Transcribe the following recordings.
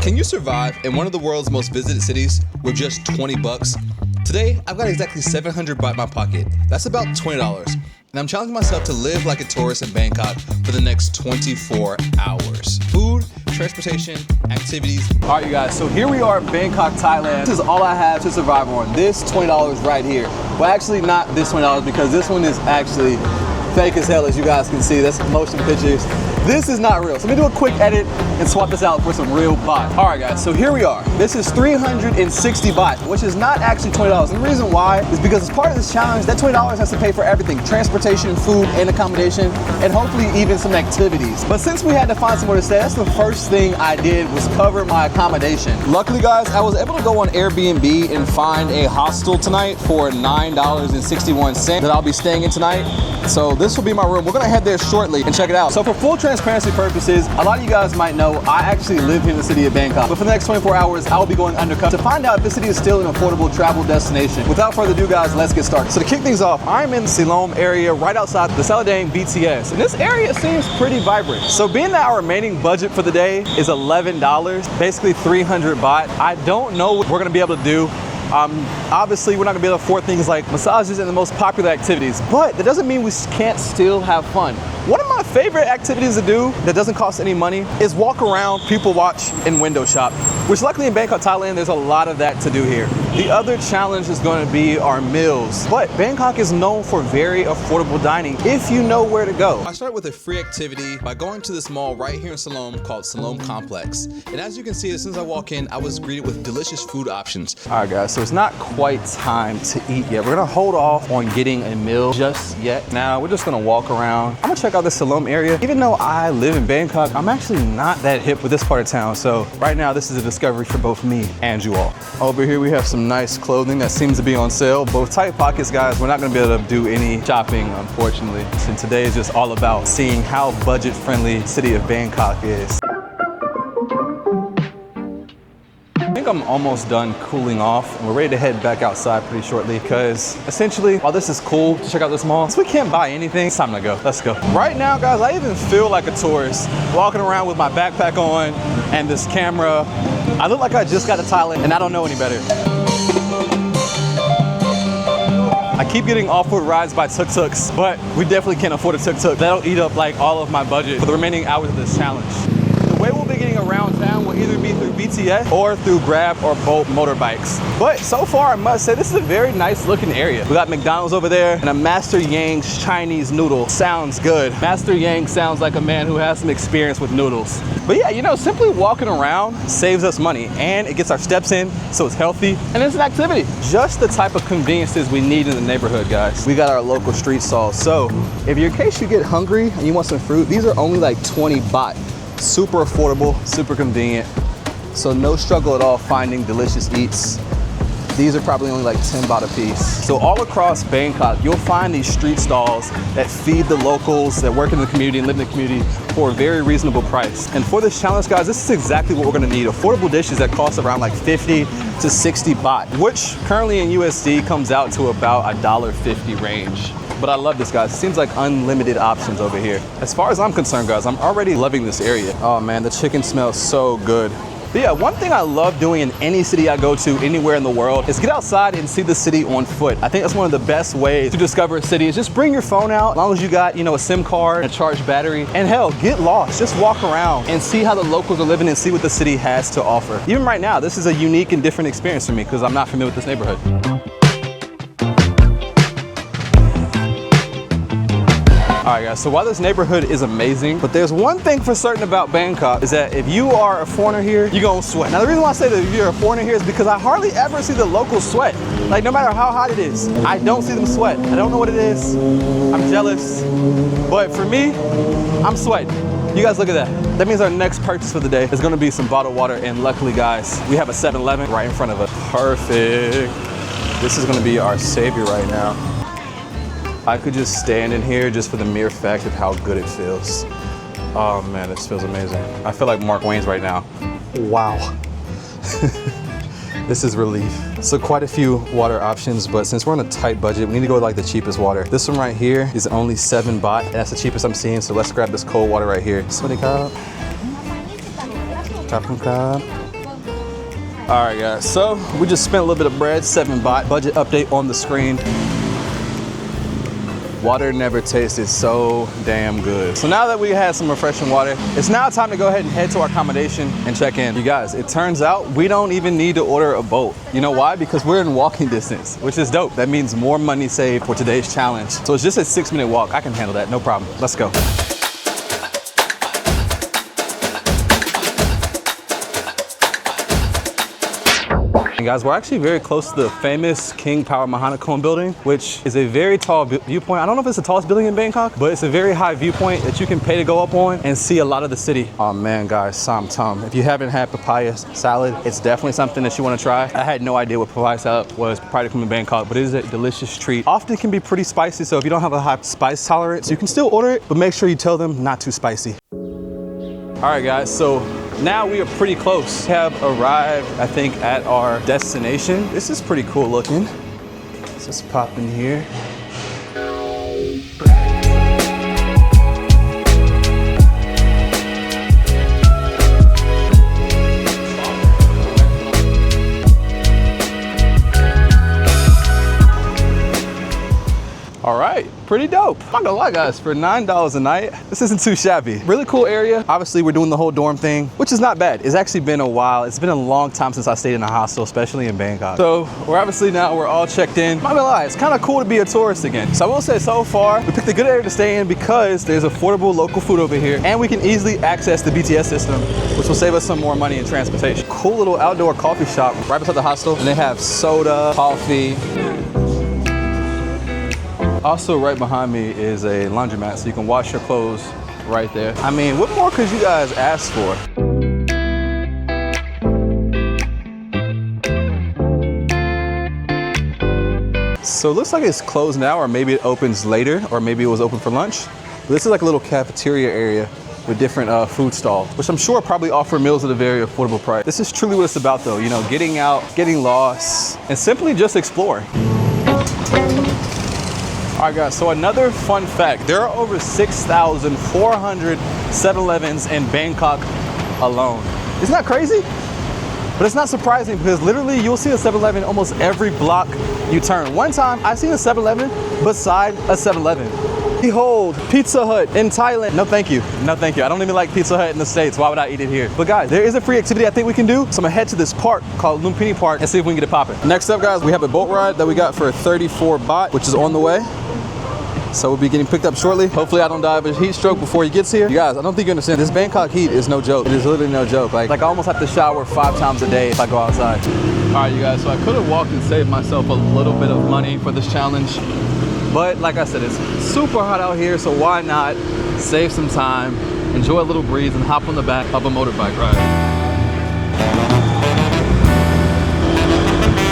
Can you survive in one of the world's most visited cities with just 20 bucks? Today, I've got exactly 700 baht in my pocket. That's about $20. And I'm challenging myself to live like a tourist in Bangkok for the next 24 hours. Food, transportation, activities. All right, you guys, so here we are in Bangkok, Thailand. This is all I have to survive on. This $20 right here. Well, actually not this $20 because this one is actually fake as hell, as you guys can see. That's motion pictures. This is not real. So let me do a quick edit and swap this out for some real baht. All right, guys, so here we are. This is 360 baht, which is not actually $20. And the reason why is because as part of this challenge, that $20 has to pay for everything: transportation, food, and accommodation, and hopefully even some activities. But since we had to find somewhere to stay, that's the first thing I did was cover my accommodation. Luckily, guys, I was able to go on Airbnb and find a hostel tonight for $9.61 that I'll be staying in tonight. So this will be my room. We're gonna head there shortly and check it out. So for full transparency purposes, a lot of you guys might know I actually live here in the city of Bangkok. But for the next 24 hours, I will be going undercover to find out if the city is still an affordable travel destination. Without further ado, guys, let's get started. So to kick things off, I'm in the Siloam area right outside the Saladang BTS. And this area seems pretty vibrant. So being that our remaining budget for the day is $11, basically 300 baht, I don't know what we're gonna be able to do. Obviously, we're not gonna be able to afford things like massages and the most popular activities, but that doesn't mean we can't still have fun. One of my favorite activities to do that doesn't cost any money is walk around, people watch, and window shop, which luckily in Bangkok, Thailand, there's a lot of that to do here. The other challenge is going to be our meals, but Bangkok is known for very affordable dining if you know where to go. I started with a free activity by going to this mall right here in Siloam called Siloam Complex. And as you can see, as soon as I walk in, I was greeted with delicious food options. All right, guys, so it's not quite time to eat yet. We're gonna hold off on getting a meal just yet. Now, we're just gonna walk around. I'm gonna check out the Siloam area. Even though I live in Bangkok, I'm actually not that hip with this part of town. So right now, this is a discovery for both me and you all. Over here, we have some nice clothing that seems to be on sale. Both tight pockets, guys. We're not gonna be able to do any shopping, unfortunately. And today is just all about seeing how budget-friendly the city of Bangkok is. I think I'm almost done cooling off and we're ready to head back outside pretty shortly because essentially, while this is cool to check out this mall, since we can't buy anything, it's time to go. Let's go. Right now, guys, I even feel like a tourist walking around with my backpack on and this camera. I look like I just got to Thailand and I don't know any better. I keep getting offered rides by tuk-tuks, but we definitely can't afford a tuk-tuk. That'll eat up like all of my budget for the remaining hours of this challenge. The way we'll be getting around town will either be through BTS or through Grab or Bolt motorbikes. But so far, I must say, this is a very nice looking area. We got McDonald's over there and a Master Yang's Chinese noodle. Sounds good. Master Yang sounds like a man who has some experience with noodles. But yeah, you know, simply walking around saves us money and it gets our steps in, so it's healthy and it's an activity. Just the type of conveniences we need in the neighborhood, guys. We got our local street stalls. So if you're in case you get hungry and you want some fruit, these are only like 20 baht. Super affordable, super convenient. So no struggle at all finding delicious eats. These are probably only like 10 baht a piece. So all across Bangkok, you'll find these street stalls that feed the locals that work in the community and live in the community for a very reasonable price. And for this challenge, guys, this is exactly what we're gonna need. Affordable dishes that cost around like 50 to 60 baht, which currently in USD comes out to about $1.50 range. But I love this, guys. It seems like unlimited options over here. As far as I'm concerned, guys, I'm already loving this area. Oh man, the chicken smells so good. But yeah, one thing I love doing in any city I go to, anywhere in the world, is get outside and see the city on foot. I think that's one of the best ways to discover a city is just bring your phone out, as long as you got, you know, a SIM card and a charged battery, and hell, get lost. Just walk around and see how the locals are living and see what the city has to offer. Even right now, this is a unique and different experience for me because I'm not familiar with this neighborhood. All right, guys, so while this neighborhood is amazing, but there's one thing for certain about Bangkok is that if you are a foreigner here, you're gonna sweat. Now, the reason why I say that if you're a foreigner here is because I hardly ever see the locals sweat. Like, no matter how hot it is, I don't see them sweat. I don't know what it is. I'm jealous. But for me, I'm sweating. You guys look at that. That means our next purchase for the day is gonna be some bottled water, and luckily, guys, we have a 7-Eleven right in front of us. Perfect. This is gonna be our savior right now. I could just stand in here just for the mere fact of how good it feels. Oh man, this feels amazing. I feel like Mark Wayne's right now. Wow. This is relief. So quite a few water options, but since we're on a tight budget, we need to go with like the cheapest water. This one right here is only 7 baht, and that's the cheapest I'm seeing, so let's grab this cold water right here. Sawasdee krab. Khap khun krab. All right, guys, so we just spent a little bit of bread, 7 baht. Budget update on the screen. Water never tasted so damn good. So now that we had some refreshing water, it's now time to go ahead and head to our accommodation and check in. You guys, it turns out we don't even need to order a boat. You know why? Because we're in walking distance, which is dope. That means more money saved for today's challenge. So it's just a 6-minute walk. I can handle that, no problem. Let's go. And guys, we're actually very close to the famous King Power Mahanakhon building, which is a very tall viewpoint. I don't know if it's the tallest building in Bangkok, but it's a very high viewpoint that you can pay to go up on and see a lot of the city. Oh man, guys, Sam Tum. If you haven't had papaya salad, it's definitely something that you want to try. I had no idea what papaya salad was prior to coming to Bangkok, but it is a delicious treat. Often can be pretty spicy, so if you don't have a high spice tolerance, you can still order it, but make sure you tell them not too spicy. All right, guys, so now we are pretty close. We have arrived, I think, at our destination. This is pretty cool looking. Let's just pop in here. All right, pretty dope. I'm not gonna lie, guys, for $9 a night, this isn't too shabby. Really cool area. Obviously, we're doing the whole dorm thing, which is not bad. It's actually been a while. It's been a long time since I stayed in a hostel, especially in Bangkok. So we're obviously now, we're all checked in. I'm not gonna lie, it's kind of cool to be a tourist again. So I will say so far, we picked a good area to stay in because there's affordable local food over here and we can easily access the BTS system, which will save us some more money in transportation. Cool little outdoor coffee shop right beside the hostel. And they have soda, coffee. Also right behind me is a laundromat, so you can wash your clothes right there. I mean, what more could you guys ask for? So it looks like it's closed now, or maybe it opens later, or maybe it was open for lunch. This is like a little cafeteria area with different food stalls, which I'm sure probably offer meals at a very affordable price. This is truly what it's about though, you know, getting out, getting lost, and simply just exploring. All right, guys, so another fun fact, there are over 6,400 7-Elevens in Bangkok alone. Isn't that crazy? But it's not surprising because literally you'll see a 7-Eleven almost every block you turn. One time, I seen a 7-Eleven beside a 7-Eleven. Behold, Pizza Hut in Thailand. No, thank you. No, thank you. I don't even like Pizza Hut in the States. Why would I eat it here? But guys, there is a free activity I think we can do. So I'm gonna head to this park called Lumpini Park and see if we can get it popping. Next up, guys, we have a boat ride that we got for 34 baht, which is on the way. So we'll be getting picked up shortly. Hopefully I don't die of a heat stroke before he gets here. You guys, I don't think you understand. This Bangkok heat is no joke. It is literally no joke. Like I almost have to shower 5 times a day if I go outside. All right, you guys, so I could have walked and saved myself a little bit of money for this challenge. But like I said, it's super hot out here, so why not save some time, enjoy a little breeze, and hop on the back of a motorbike ride.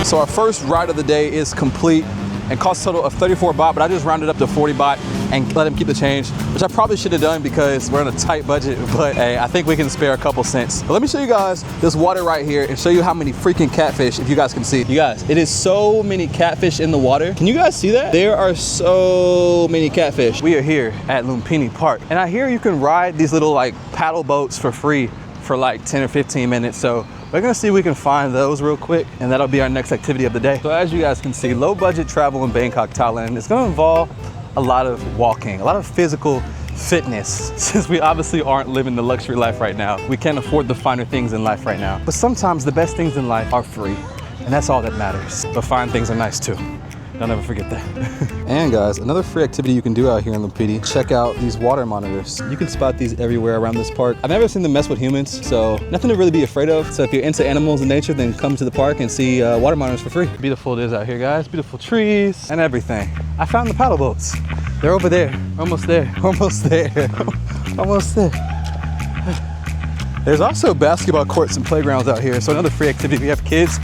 So our first ride of the day is complete and cost a total of 34 baht, but I just rounded up to 40 baht and let him keep the change, which I probably should have done because we're on a tight budget, but hey, I think we can spare a couple cents. But let me show you guys this water right here and show you how many freaking catfish, if you guys can see. You guys, it is so many catfish in the water. Can you guys see that? There are so many catfish. We are here at Lumpini Park, and I hear you can ride these little like paddle boats for free for like 10 or 15 minutes. So we're gonna see if we can find those real quick, and that'll be our next activity of the day. So as you guys can see, low budget travel in Bangkok, Thailand is gonna involve a lot of walking, a lot of physical fitness, since we obviously aren't living the luxury life right now. We can't afford the finer things in life right now. But sometimes the best things in life are free, and that's all that matters. But fine things are nice too. Don't ever forget that. And guys, another free activity you can do out here in Lumpini, check out these water monitors. You can spot these everywhere around this park. I've never seen them mess with humans, so nothing to really be afraid of. So if you're into animals and nature, then come to the park and see water monitors for free. Beautiful it is out here, guys. Beautiful trees and everything. I found the paddle boats. They're over there. Almost there. Almost there. Almost there. There's also basketball courts and playgrounds out here. So another free activity if you have kids,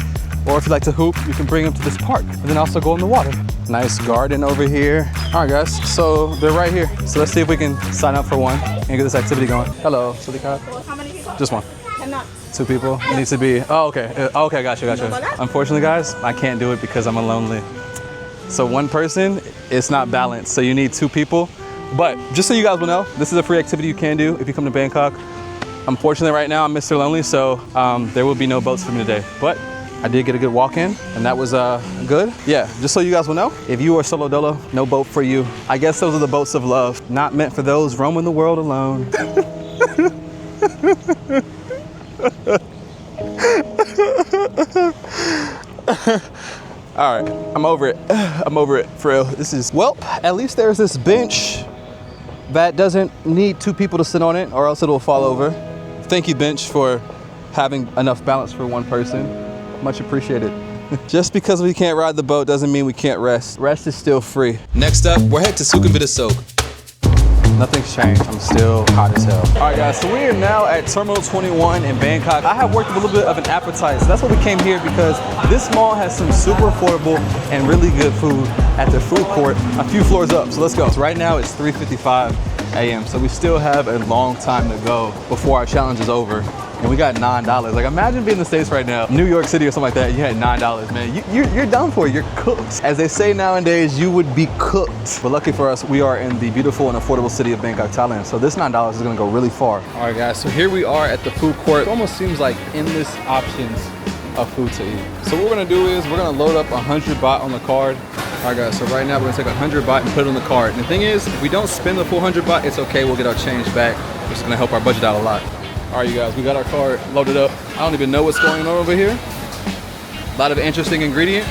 or if you like to hoop, you can bring them to this park and then also go in the water. Nice garden over here. All right, guys, so they're right here. So let's see if we can sign up for one and get this activity going. Hello, Sudhika. How many people? Just one. Cannot. 2 people. It needs to be, oh, okay. Okay, gotcha. Unfortunately, guys, I can't do it because I'm lonely. So one person, it's not balanced. So you need 2 people. But just so you guys will know, this is a free activity you can do if you come to Bangkok. Unfortunately, right now I'm Mr. Lonely, so there will be no boats for me today. But I did get a good walk in, and that was good. Yeah, just so you guys will know, if you are solo dolo, no boat for you. I guess those are the boats of love, not meant for those roaming the world alone. All right, I'm over it. I'm over it, for real. This is, well, at least there's this bench that doesn't need two people to sit on it or else it'll fall over. Thank you, bench, for having enough balance for one person. Much appreciated. Just because we can't ride the boat doesn't mean we can't rest. Rest is still free. Next up, we're headed to Sukhumvit Soak. Nothing's changed. I'm still hot as hell. All right, guys, so we are now at Terminal 21 in Bangkok. I have worked with a little bit of an appetite, so that's why we came here, because this mall has some super affordable and really good food at the food court a few floors up. So let's go. So right now it's 3:55 a.m. So we still have a long time to go before our challenge is over. And we got $9. Like, imagine being in the States right now, New York City or something like that, you had $9, man. You're done for, you're cooked. As they say nowadays, you would be cooked. But lucky for us, we are in the beautiful and affordable city of Bangkok, Thailand. So this $9 is gonna go really far. All right, guys, so here we are at the food court. It almost seems like endless options of food to eat. So what we're gonna do is we're gonna load up 100 baht on the card. All right, guys, so right now we're gonna take 100 baht and put it on the card. And the thing is, if we don't spend the full 100 baht, it's okay, we'll get our change back. It's gonna help our budget out a lot. All right, you guys, we got our cart loaded up. I don't even know what's going on over here. A lot of interesting ingredients.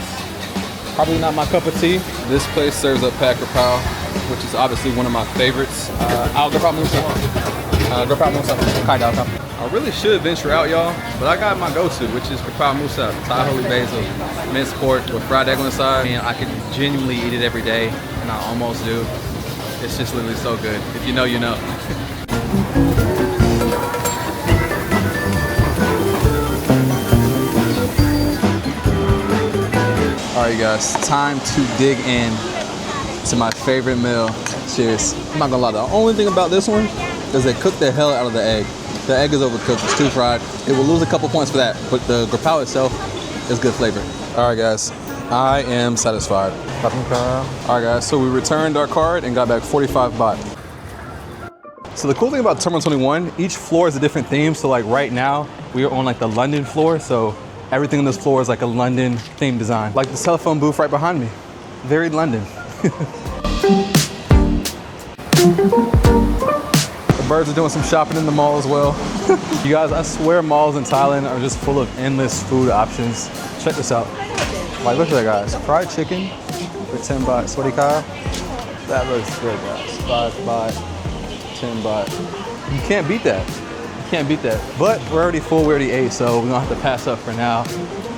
Probably not my cup of tea. This place serves up pad krapao, which is obviously one of my favorites. I really should venture out, y'all, but I got my go-to, which is krapao musa, Thai holy basil, minced pork with fried egg on the side. And I could genuinely eat it every day, and I almost do. It's just literally so good. If you know, you know. All right, guys, time to dig in to my favorite meal. Cheers. I'm not gonna lie, the only thing about this one is they cook the hell out of the egg. The egg is overcooked, it's too fried. It will lose a couple points for that, but the krapao itself is good flavor. All right, guys, I am satisfied. All right, guys, so we returned our card and got back 45 baht. So the cool thing about Terminal 21, each floor is a different theme. So like right now, we are on like the London floor, so everything on this floor is like a London theme design. Like the telephone booth right behind me. Very London. The birds are doing some shopping in the mall as well. You guys, I swear malls in Thailand are just full of endless food options. Check this out. Like, look at that, guys. Fried chicken for 10 baht. Sawadi ka. That looks good, guys. 5 baht, 10 baht. You can't beat that. Can't beat that. But we're already full, we already ate, so we're gonna have to pass up for now.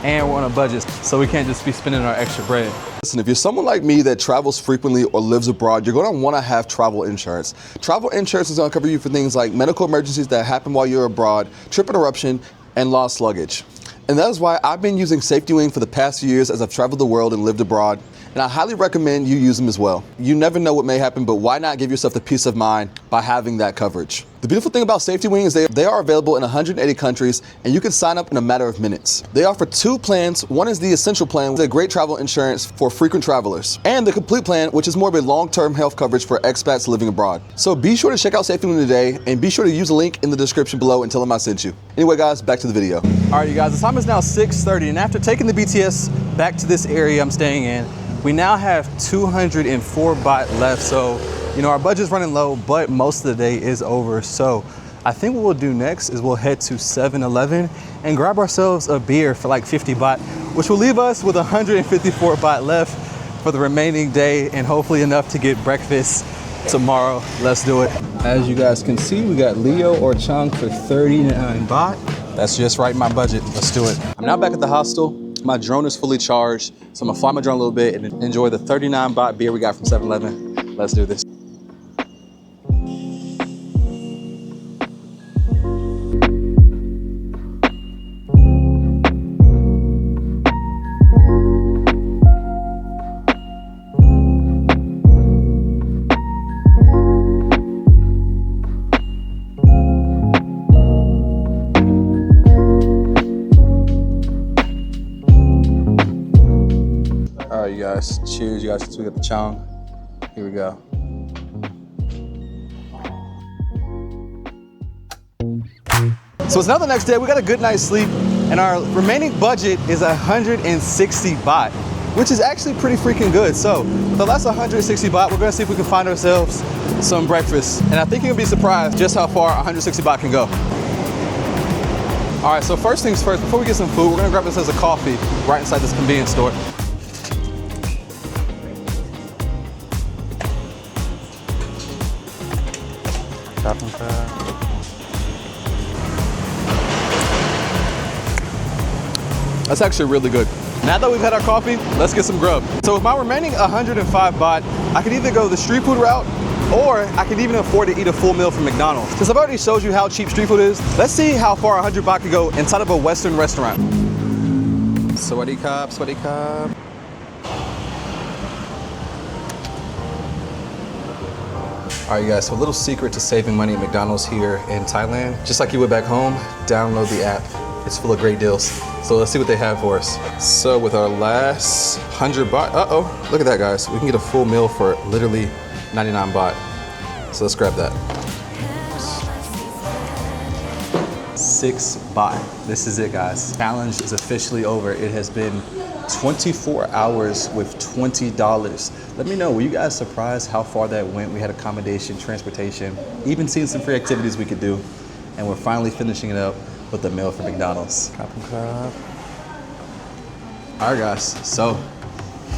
And we're on a budget, so we can't just be spending our extra bread. Listen, if you're someone like me that travels frequently or lives abroad, you're gonna wanna have travel insurance. Travel insurance is gonna cover you for things like medical emergencies that happen while you're abroad, trip interruption, and lost luggage. And that is why I've been using Safety Wing for the past few years as I've traveled the world and lived abroad. And I highly recommend you use them as well. You never know what may happen, but why not give yourself the peace of mind by having that coverage? The beautiful thing about Safety Wing is they are available in 180 countries, and you can sign up in a matter of minutes. They offer two plans. One is the Essential Plan, with a great travel insurance for frequent travelers, and the Complete Plan, which is more of a long-term health coverage for expats living abroad. So be sure to check out Safety Wing today, and be sure to use the link in the description below and tell them I sent you. Anyway, guys, back to the video. All right, you guys, the time is now 6:30, and after taking the BTS back to this area I'm staying in, we now have 204 baht left. So, you know, our budget's running low, but most of the day is over. So I think what we'll do next is we'll head to 7-Eleven and grab ourselves a beer for like 50 baht, which will leave us with 154 baht left for the remaining day, and hopefully enough to get breakfast tomorrow. Let's do it. As you guys can see, we got Leo or Chang for 39 baht. That's just right in my budget. Let's do it. I'm now back at the hostel. My drone is fully charged, so I'm gonna fly my drone a little bit and enjoy the 39 baht beer we got from 7-Eleven. Let's do this. All right, you guys, cheers, you guys, since we got the chong. Here we go. So it's now the next day, we got a good night's sleep, and our remaining budget is 160 baht, which is actually pretty freaking good. So with the last 160 baht, we're gonna see if we can find ourselves some breakfast. And I think you'll be surprised just how far 160 baht can go. All right, so first things first, before we get some food, we're gonna grab ourselves a coffee right inside this convenience store. That's actually really good. Now that we've had our coffee, let's get some grub. So with my remaining 105 baht, I could either go the street food route, or I could even afford to eat a full meal from McDonald's. Since I've already showed you how cheap street food is, let's see how far 100 baht could go inside of a Western restaurant. Sawadee krap, sawadee krap. All right, you guys, so a little secret to saving money at McDonald's here in Thailand. Just like you would back home, download the app. It's full of great deals. So let's see what they have for us. So with our last 100 baht, look at that, guys. We can get a full meal for literally 99 baht. So let's grab that. 6 baht. This is it, guys. Challenge is officially over. It has been 24 hours with $20. Let me know, were you guys surprised how far that went? We had accommodation, transportation, even seeing some free activities we could do. And we're finally finishing it up with a meal from McDonald's. All right, guys, so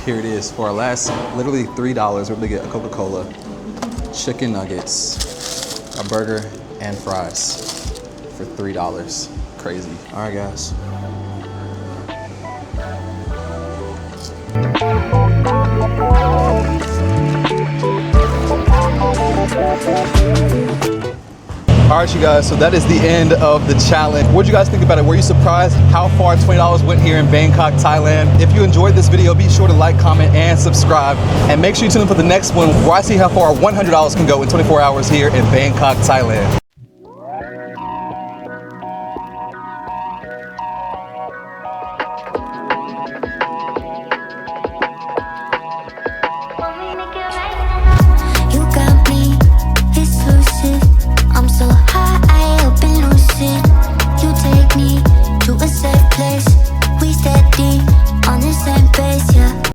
here it is. For our last literally $3, we're able to get a Coca-Cola, chicken nuggets, a burger, and fries for $3. Crazy. All right, guys. All right, you guys, so that is the end of the challenge. What did you guys think about it? Were you surprised how far $20 went here in Bangkok, Thailand? If you enjoyed this video, be sure to like, comment, and subscribe. And make sure you tune in for the next one where I see how far $100 can go in 24 hours here in Bangkok, Thailand.